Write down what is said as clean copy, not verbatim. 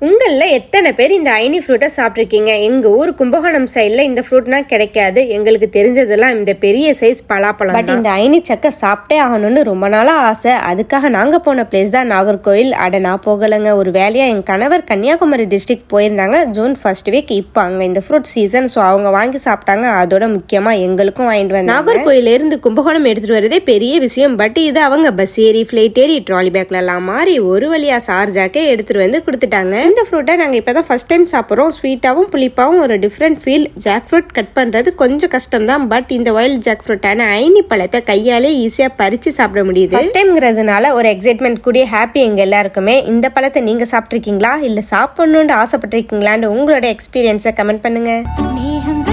உங்களில் எத்தனை பேர் இந்த ஐனி ஃப்ரூட்டை சாப்பிட்ருக்கீங்க? எங்கள் ஊர் கும்பகோணம் சைடில் இந்த ஃப்ரூட்னா கிடைக்காது. எங்களுக்கு தெரிஞ்சதெல்லாம் இந்த பெரிய சைஸ் பலாப்பழம். பட் இந்த ஐனி சக்கை சாப்பிட்டே ஆகணும்னு ரொம்ப நாளாக ஆசை. அதுக்காக நாங்கள் போன பிளேஸ் தான் நாகர்கோவில். நான் போகலைங்க, ஒரு வேலையாக என் கணவர் கன்னியாகுமரி டிஸ்ட்ரிக்ட் போயிருந்தாங்க ஜூன் ஃபர்ஸ்ட் வீக். இப்போ அங்கே இந்த ஃப்ரூட் சீசன், ஸோ அவங்க வாங்கி சாப்பிட்டாங்க. அதோட முக்கியமாக எங்களுக்கும் வாங்கிட்டு வந்தாங்க. நாகர்கோயிலேருந்து கும்பகோணம் எடுத்துகிட்டு வரதே பெரிய விஷயம். பட் இது அவங்க பஸ் ஏறி ஃப்ளைட் ஏறி ட்ராலி பேக்லலாம் மாறி ஒரு வழியாக சார்ஜாக்கே எடுத்துகிட்டு வந்து கொடுத்துட்டாங்க. இந்த ஃப்ரூட்டை நாங்கள் இப்போ தான் ஃபர்ஸ்ட் டைம் சாப்பிட்றோம். ஸ்வீட்டாகவும் புளிப்பாகவும் ஒரு different feel. Jackfruit cut பண்ணுறது கொஞ்சம் கஷ்டம் தான். பட் இந்த வைல்ட் ஜாக் ஃப்ரூட்டான ஐனி பழத்தை கையாலே ஈஸியாக பறித்து சாப்பிட முடியுது. ஃபர்ஸ்ட் டைம்ங்கிறதுனால ஒரு எக்ஸைட்மெண்ட் கூடிய ஹாப்பி எங்கள் எல்லாருக்குமே. இந்த பழத்தை நீங்கள் சாப்பிட்ருக்கீங்களா இல்லை சாப்பிடணுன்னு ஆசைப்பட்டிருக்கீங்களான்னு உங்களோட எக்ஸ்பீரியன்ஸை கமெண்ட் பண்ணுங்கள்.